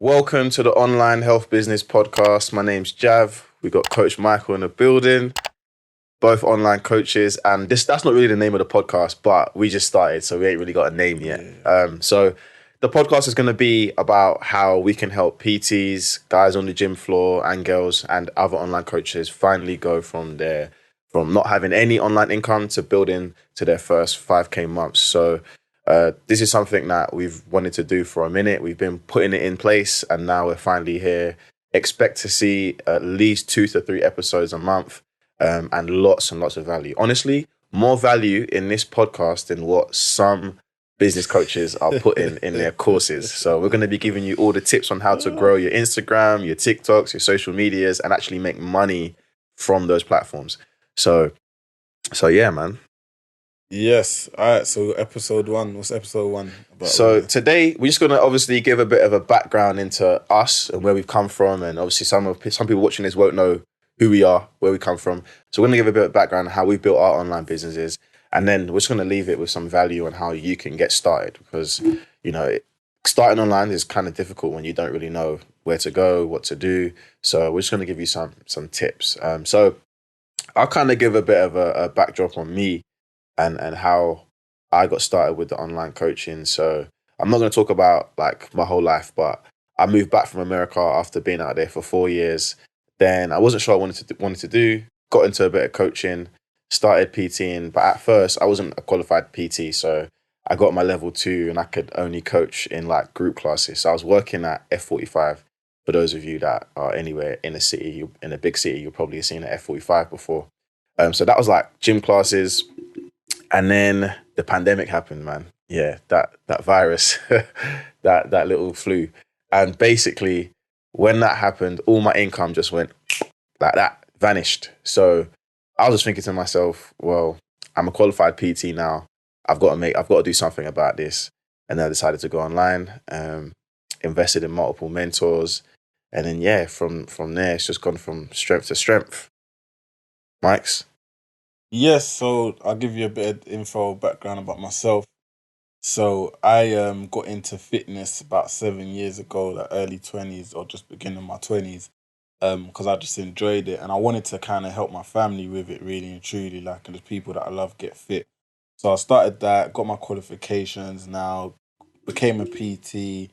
Welcome to the Online Health Business Podcast. My name's Jav. We got Coach Michael in the building, both online coaches. And that's not really the name of the podcast, but we just started, so we ain't really got a name yet. So the podcast is going to be about how we can help PTs, guys on the gym floor and girls and other online coaches finally go from not having any online income to building to their first 5K months. So this is something that we've wanted to do for a minute. We've been putting it in place and now we're finally here. Expect to see at least 2 to 3 episodes a month and lots of value. Honestly, more value in this podcast than what some business coaches are putting in their courses. So we're going to be giving you all the tips on how to grow your Instagram, your TikToks, your social medias, and actually make money from those platforms. So yeah, man. Yes. All right. So episode 1. What's episode 1 about? So today we're just going to obviously give a bit of a background into us and where we've come from. And obviously some people watching this won't know who we are, where we come from. So we're going to give a bit of background on how we built our online businesses. And then we're just going to leave it with some value on how you can get started. Because, starting online is kind of difficult when you don't really know where to go, what to do. So we're just going to give you some tips. So I'll kind of give a bit of a backdrop on me and how I got started with the online coaching. So I'm not going to talk about like my whole life, but I moved back from America after being out there for 4 years. Then I wasn't sure what I wanted to do, got into a bit of coaching, started PTing, but at first I wasn't a qualified PT. So I got my level 2 and I could only coach in like group classes. So I was working at F45. For those of you that are anywhere in a city, in a big city, you'll probably have seen an F45 before. So that was like gym classes. And then the pandemic happened, man. Yeah, that virus, that little flu. And basically, when that happened, all my income just went like that, vanished. So I was just thinking to myself, well, I'm a qualified PT now. I've got to do something about this. And then I decided to go online, invested in multiple mentors. And then, yeah, from there, it's just gone from strength to strength. Mikes? Yes. So I'll give you a bit of background about myself. So I got into fitness about 7 years ago, like early 20s or just beginning my 20s, because I just enjoyed it and I wanted to kind of help my family with it really and truly, like, and the people that I love get fit. So I started that, got my qualifications now, became a PT,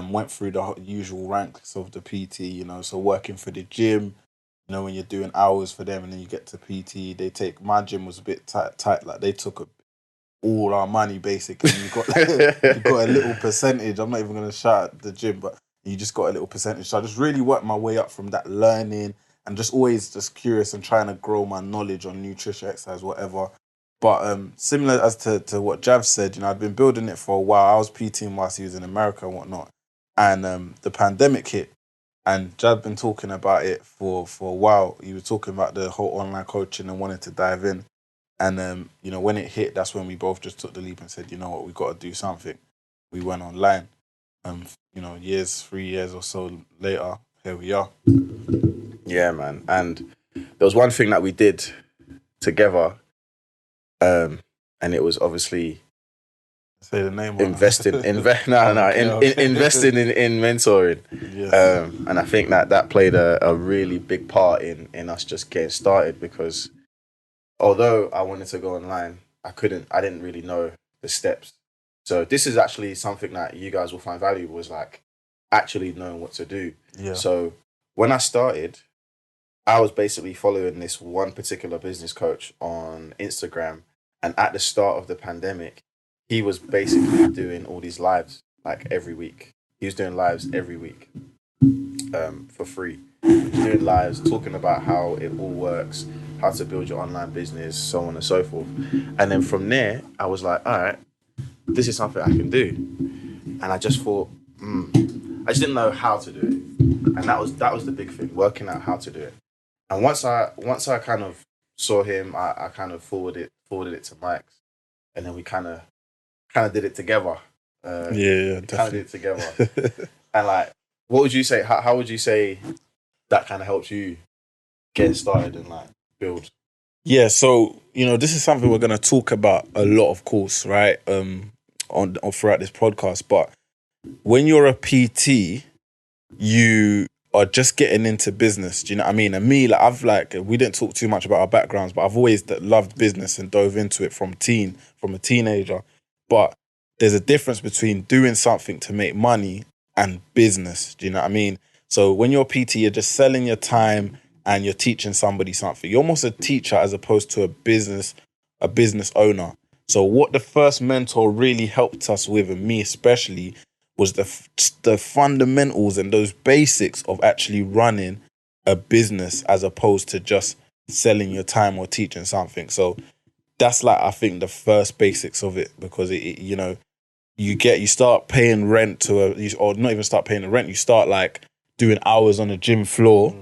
went through the usual ranks of the PT, so working for the gym, when you're doing hours for them and then you get to PT, my gym was a bit tight, like they took all our money basically. You got a little percentage. I'm not even going to shout at the gym, but you just got a little percentage. So I just really worked my way up from that learning and just always just curious and trying to grow my knowledge on nutrition, exercise, whatever. But similar as to what Jav said, I'd been building it for a while. I was PTing whilst he was in America and whatnot. And the pandemic hit. And Jav been talking about it for a while. He was talking about the whole online coaching and wanted to dive in. And, when it hit, that's when we both just took the leap and said, you know what, we got to do something. We went online. 3 years or so later, here we are. Yeah, man. And there was one thing that we did together, and it was obviously say the name. Investing in mentoring. Yes. And I think that played a really big part in us just getting started, because although I wanted to go online, I didn't really know the steps. So this is actually something that you guys will find valuable, is like actually knowing what to do. Yeah. So when I started, I was basically following this one particular business coach on Instagram. And at the start of the pandemic, he was basically doing all these lives like every week. He was doing lives every week for free. He was doing lives talking about how it all works, how to build your online business, so on and so forth. And then from there, I was like, all right, this is something I can do. And I just thought, I just didn't know how to do it. And that was the big thing, working out how to do it. And once I kind of saw him, I kind of forwarded it to Mike's, and then we kind of did it together. Yeah, definitely. Kind of did it together. And like, what would you say? How would you say that kind of helped you get started and like build? Yeah, so this is something we're going to talk about a lot, of course, right? On throughout this podcast. But when you're a PT, you are just getting into business. Do you know what I mean? And me, like we didn't talk too much about our backgrounds, but I've always loved business and dove into it from a teenager. But there's a difference between doing something to make money and business. Do you know what I mean? So when you're a PT, you're just selling your time and you're teaching somebody something. You're almost a teacher as opposed to a business owner. So what the first mentor really helped us with, and me especially, was the fundamentals and those basics of actually running a business as opposed to just selling your time or teaching something. So that's like, I think, the first basics of it, because you start paying rent or not even start paying the rent. You start like doing hours on the gym floor.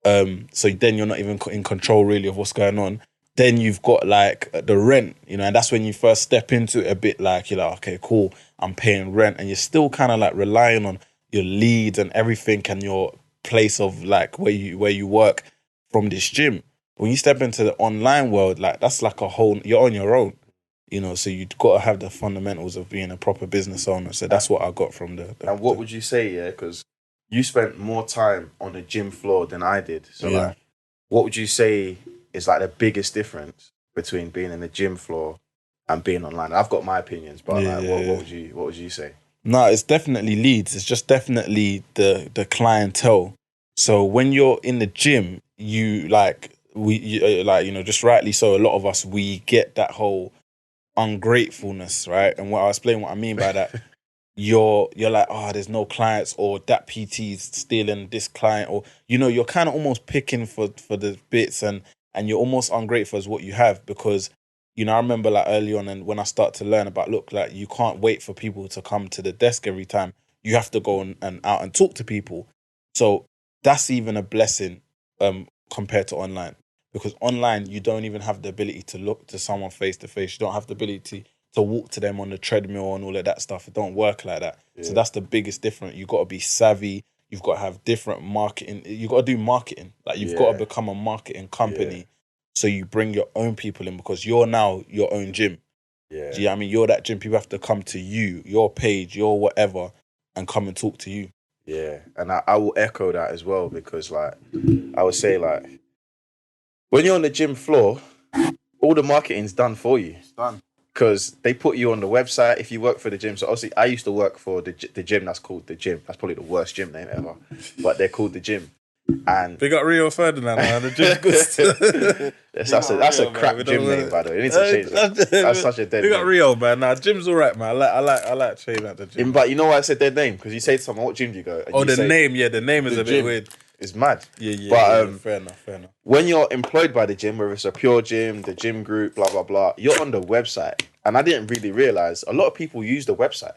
So then you're not even in control really of what's going on. Then you've got like the rent, and that's when you first step into it a bit. Like, you're like, okay, cool, I'm paying rent, and you're still kind of like relying on your leads and everything and your place of like where you work from this gym. When you step into the online world, like that's like you're on your own, so you've got to have the fundamentals of being a proper business owner. So that's what I got from And what would you say, yeah? Because you spent more time on the gym floor than I did. So like, what would you say is like the biggest difference between being in the gym floor and being online? I've got my opinions, but what would you say? No, it's definitely leads. It's just definitely the clientele. So when you're in the gym, just rightly so, a lot of us, we get that whole ungratefulness, right? And I'll explain what I mean by that. You're like, oh, there's no clients, or that PT's stealing this client, or you're kind of almost picking for the bits, and you're almost ungrateful as what you have, because I remember like early on, and when I start to learn about, look, like you can't wait for people to come to the desk every time. You have to go and out and talk to people. So that's even a blessing compared to online, because online you don't even have the ability to look to someone face to face. You don't have the ability to walk to them on the treadmill and all of that stuff. It don't work like that. Yeah. So that's the biggest difference. You've got to be savvy. You've got to have different marketing. You've got to do marketing. Like, you've got to become a marketing company. Yeah. So you bring your own people in, because you're now your own gym. Yeah. Do you know what I mean? You're that gym. People have to come to you, your page, your whatever, and come and talk to you. Yeah. And I will echo that as well, because like, I would say like, when you're on the gym floor, all the marketing's done for you. It's done. Because they put you on the website if you work for the gym. So obviously, I used to work for the gym that's called the Gym. That's probably the worst gym name ever, but they're called the Gym. And they got Rio Ferdinand, man. The Gym's good. that's a crap gym name, by the way. They need to change that. That's such a dead name. They got Rio, man. Nah, Gym's all right, man. I like training at the gym. But you know why I said their name? Because you say to someone, "What gym do you go?" And the name is a bit weird. It's mad. Yeah. But fair enough. When you're employed by the gym, whether it's a pure gym, the gym group, blah blah blah, you're on the website. And I didn't really realize a lot of people use the website.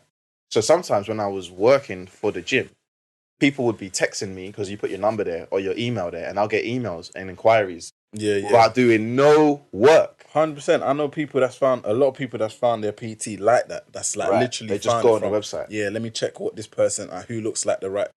So sometimes when I was working for the gym, people would be texting me because you put your number there or your email there, and I'll get emails and inquiries. Yeah. Without doing no work. 100%. I know a lot of people that's found their PT like that. That's like literally they just go on the website. Yeah, let me check what this person who looks like the right.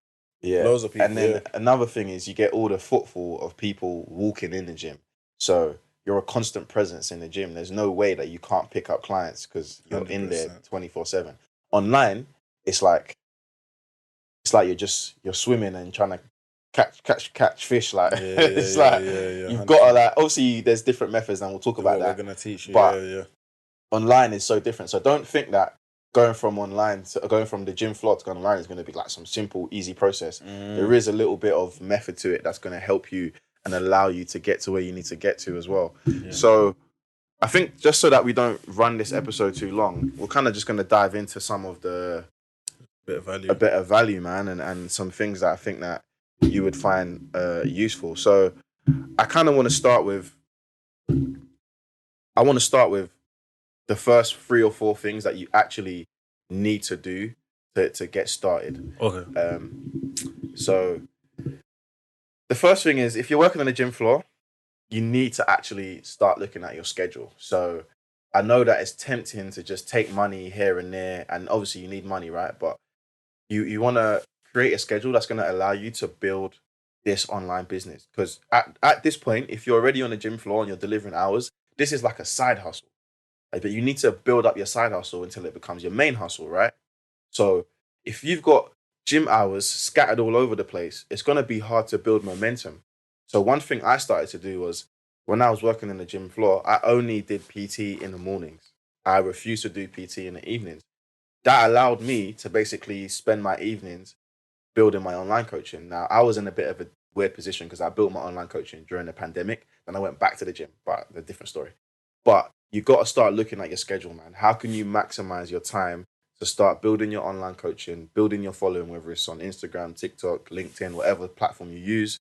Yeah. Loads of people. And then another thing is you get all the footfall of people walking in the gym. So you're a constant presence in the gym. There's no way that you can't pick up clients because you're 100%. In there 24/7. Online, it's like you're swimming and trying to catch fish. Like you've got to like, obviously there's different methods and we'll talk about that. We're gonna teach you. But online is so different. So don't think that going from the gym floor to going online is going to be like some simple, easy process. There is a little bit of method to it that's going to help you and allow you to get to where you need to get to as well. Yeah. So I think just so that we don't run this episode too long, we're kind of just going to dive into some of a bit of value, man, and some things that I think that you would find useful. So I kind of want to start with the first 3 or 4 things that you actually need to do to get started. Okay. So the first thing is, if you're working on the gym floor, you need to actually start looking at your schedule. So I know that it's tempting to just take money here and there, and obviously you need money, right? But you want to create a schedule that's going to allow you to build this online business. Because at this point, if you're already on the gym floor and you're delivering hours, this is like a side hustle. But you need to build up your side hustle until it becomes your main hustle, right? So if you've got gym hours scattered all over the place, it's going to be hard to build momentum. So one thing I started to do was when I was working in the gym floor, I only did PT in the mornings. I refused to do PT in the evenings. That allowed me to basically spend my evenings building my online coaching. Now, I was in a bit of a weird position because I built my online coaching during the pandemic. Then I went back to the gym, but a different story. But you got to start looking at your schedule, man. How can you maximize your time to start building your online coaching, building your following, whether it's on Instagram, TikTok, LinkedIn, whatever platform you use,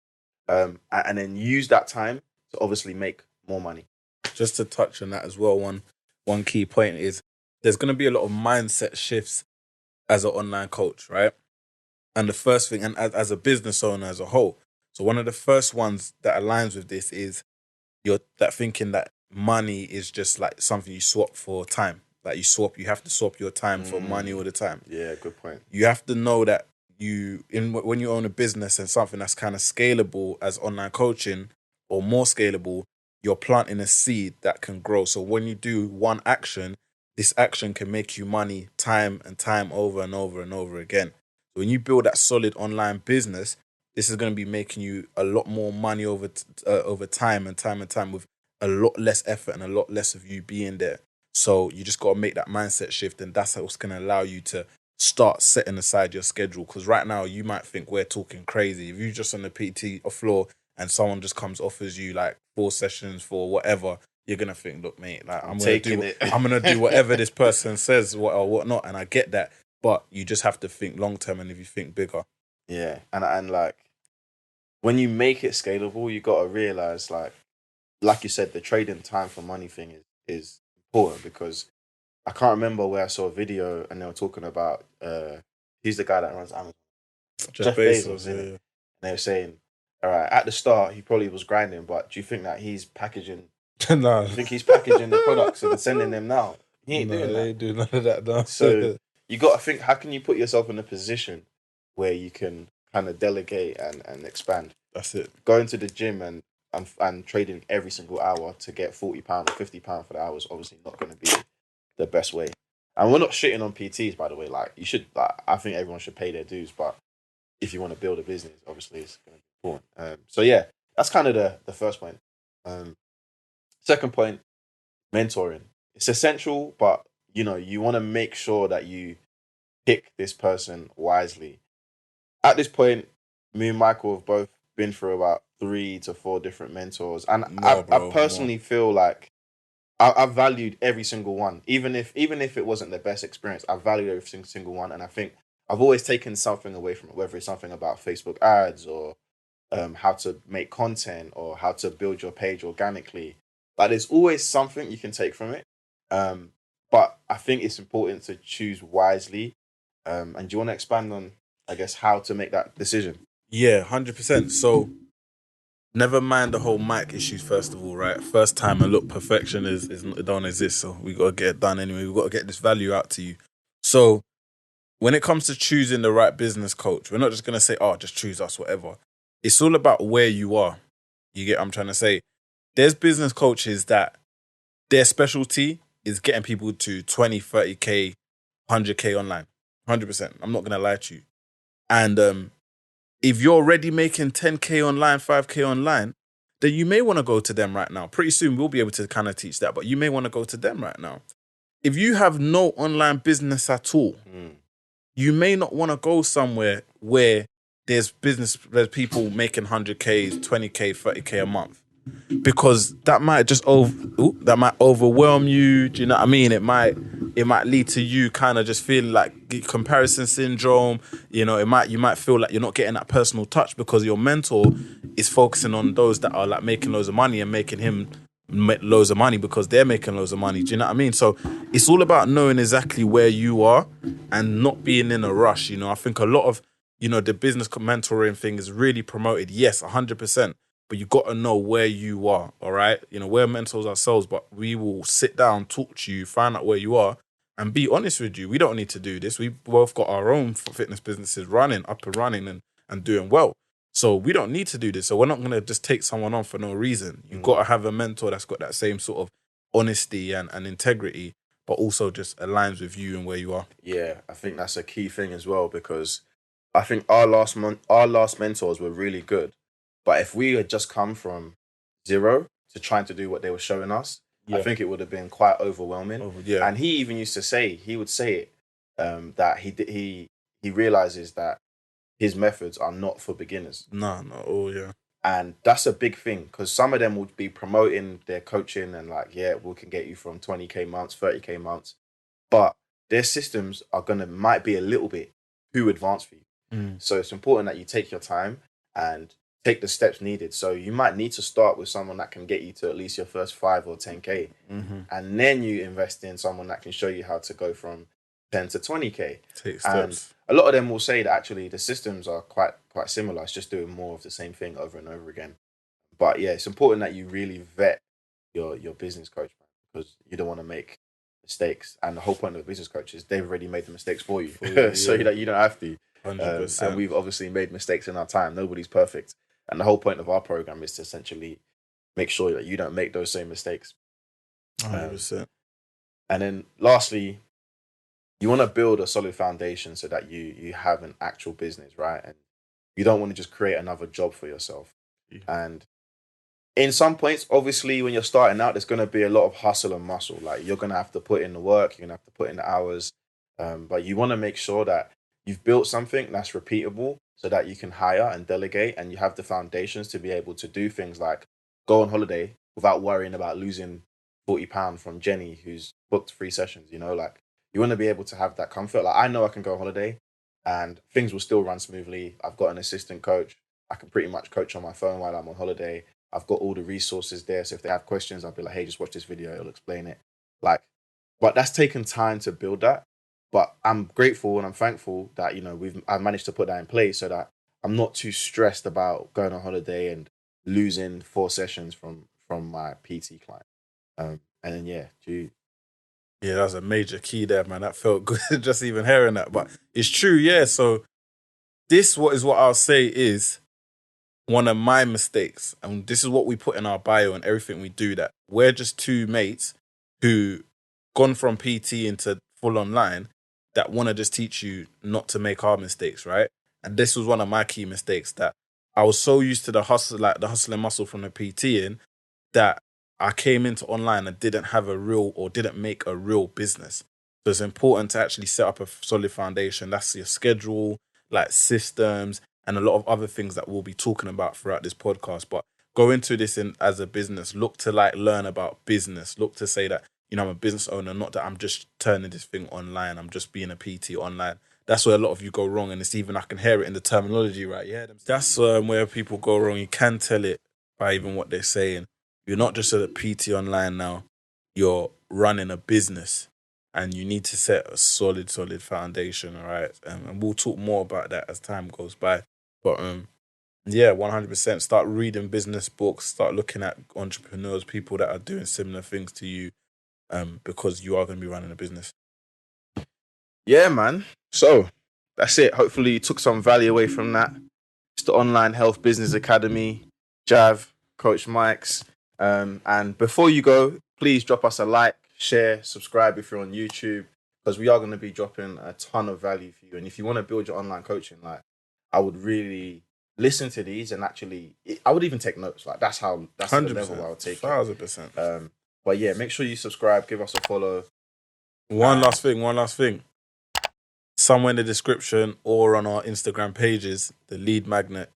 and then use that time to obviously make more money. Just to touch on that as well, one key point is there's going to be a lot of mindset shifts as an online coach, right? And the first thing, and as a business owner as a whole, so one of the first ones that aligns with this is you're that thinking that money is just like something you swap for time. Like you have to swap your time for money all the time. Yeah, good point. You have to know that when you own a business and something that's kind of scalable as online coaching or more scalable, you're planting a seed that can grow. So when you do one action, this action can make you money time and time over and over and over again. So when you build that solid online business, this is going to be making you a lot more money over time and time and time with a lot less effort and a lot less of you being there. So you just got to make that mindset shift, and that's what's going to allow you to start setting aside your schedule. Because right now you might think we're talking crazy. If you just on the PT floor and someone just comes offers you like 4 sessions for whatever, you're gonna think, look, mate, like I'm gonna do whatever this person says or whatnot, and I get that. But you just have to think long term, and if you think bigger, yeah, and like when you make it scalable, you got to realize like you said, the trading time for money thing is important because I can't remember where I saw a video and they were talking about he's the guy that runs Amazon, Jeff Bezos, innit? And they were saying, all right, at the start he probably was grinding, but do you think that he's packaging? No. Do you think he's packaging the products and sending them now? He ain't doing that. They ain't doing none of that. No. So you got to think, how can you put yourself in a position where you can kind of delegate and expand? That's it. Going to the gym and trading every single hour to get £40 or £50 for the hour is obviously not going to be the best way. And we're not shitting on PTs, by the way. Like you should, I think everyone should pay their dues. But if you want to build a business, obviously it's going to be important. So yeah, that's kind of the first point. Second point, mentoring. It's essential, but you want to make sure that you pick this person wisely. At this point, me and Michael have both been through about 3 to 4 different mentors, and I personally feel like I've valued every single one, even if it wasn't the best experience. I valued every single one, and I think I've always taken something away from it, whether it's something about Facebook ads or how to make content or how to build your page organically. Like there's always something you can take from it, but I think it's important to choose wisely. And do you want to expand on, I guess, how to make that decision? Yeah, 100%. So never mind the whole mic issues, first of all, right? First time and look, perfection it don't exist. So we got to get it done anyway. We got to get this value out to you. So when it comes to choosing the right business coach, we're not just going to say, oh, just choose us, whatever. It's all about where you are. You get what I'm trying to say? There's business coaches that their specialty is getting people to 20, 30K, 100K online. 100%. I'm not going to lie to you. And if you're already making 10K online, 5K online, then you may want to go to them right now. Pretty soon we'll be able to kind of teach that, but you may want to go to them right now. If you have no online business at all, you may not want to go somewhere where there's people making 100K, 20K, 30K a month. Because that might just overwhelm you. Do you know what I mean? It might lead to you kind of just feeling like comparison syndrome. You might feel like you're not getting that personal touch because your mentor is focusing on those that are like making loads of money and making him make loads of money because they're making loads of money. Do you know what I mean? So it's all about knowing exactly where you are and not being in a rush. I think a lot of the business mentoring thing is really promoted. Yes, 100%. But you got to know where you are, all right? We're mentors ourselves, but we will sit down, talk to you, find out where you are, and be honest with you. We don't need to do this. We've both got our own fitness businesses up and running and doing well. So we don't need to do this. So we're not going to just take someone on for no reason. You've got to have a mentor that's got that same sort of honesty and integrity, but also just aligns with you and where you are. Yeah, I think that's a key thing as well because I think our last mentors were really good, but if we had just come from zero to trying to do what they were showing us, I Yeah. think it would have been quite overwhelming. Yeah. And he even used to say, he would say it, that he realizes that his methods are not for beginners. No. Oh, yeah. And that's a big thing because some of them would be promoting their coaching and like, yeah, we can get you from 20K months, 30K months, but their systems are gonna might be a little bit too advanced for you. So it's important that you take your time and take the steps needed. So you might need to start with someone that can get you to at least your first 5 or 10K, and then you invest in someone that can show you how to go from 10 to 20K. Take And steps. a lot of them will say that actually the systems are quite similar. It's just doing more of the same thing over and over again. But yeah, it's important that you really vet your business coach, man, because you don't want to make mistakes. And the whole point of the business coach is they've already made the mistakes for you, so Yeah. that you don't have to. 100%. And we've obviously made mistakes in our time. Nobody's perfect. And the whole point of our program is to essentially make sure that you don't make those same mistakes. 100%. And then lastly, you want to build a solid foundation so that you have an actual business, right? And you don't want to just create another job for yourself. And in some points, obviously, when you're starting out, there's going to be a lot of hustle and muscle. Like you're going to have to put in the work, you're going to have to put in the hours. But you want to make sure that you've built something that's repeatable so that you can hire and delegate and you have the foundations to be able to do things like go on holiday without worrying about losing £40 from Jenny, who's booked 3 sessions. You know, like you want to be able to have that comfort. Like I know I can go on holiday and things will still run smoothly. I've got an assistant coach. I can pretty much coach on my phone while I'm on holiday. I've got all the resources there. So if they have questions, I'll be like, hey, just watch this video. It'll explain it. Like, but that's taken time to build that. But I'm grateful and I'm thankful that, you know, I've managed to put that in place so that I'm not too stressed about going on holiday and losing 4 sessions from my PT client. And then, yeah, Yeah, that was a major key there, man. That felt good just even hearing that. But it's true, yeah. So this is what I'll say is one of my mistakes. And this is what we put in our bio and everything we do, that we're just two mates who gone from PT into full online that want to just teach you not to make our mistakes, right? And this was one of my key mistakes, that I was so used to the hustle, like the hustle and muscle from the PTing, that I came into online and didn't have a real, or didn't make a real business. So it's important to actually set up a solid foundation. That's your schedule, like systems, and a lot of other things that we'll be talking about throughout this podcast. But go into this as a business. Look to like learn about business. Look to say that, you know, I'm a business owner, not that I'm just turning this thing online. I'm just being a PT online. That's where a lot of you go wrong. And it's even, I can hear it in the terminology, right? Yeah, that's where people go wrong. You can tell it by even what they're saying. You're not just a PT online now. You're running a business, and you need to set a solid foundation, all right? And we'll talk more about that as time goes by. But yeah, 100%. Start reading business books. Start looking at entrepreneurs, people that are doing similar things to you, because you are going to be running a business. Yeah, man. So that's it. Hopefully you took some value away from that. It's the Online Health Business Academy, Jav, Coach Mike's. And before you go, please drop us a like, share, subscribe if you're on YouTube, because we are going to be dropping a ton of value for you. And if you want to build your online coaching, like I would really listen to these and actually, I would even take notes. Like that's the level I would take it. 1,000%. But yeah, make sure you subscribe, give us a follow. One last thing. Somewhere in the description or on our Instagram pages, the lead magnet.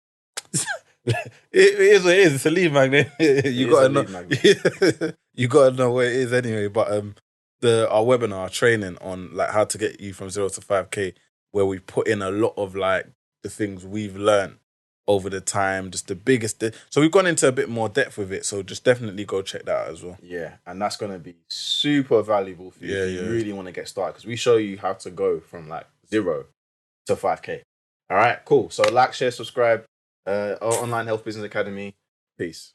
it is what it is. It's a lead magnet. You gotta know. You gotta know what it is anyway. But our webinar, our training on like how to get you from 0 to 5K, where we put in a lot of like the things we've learned over the time, just the biggest. So we've gone into a bit more depth with it. So just definitely go check that out as well. Yeah, and that's going to be super valuable for you if you really want to get started, because we show you how to go from like 0 to 5K. All right, cool. So like, share, subscribe. Online Health Business Academy. Peace.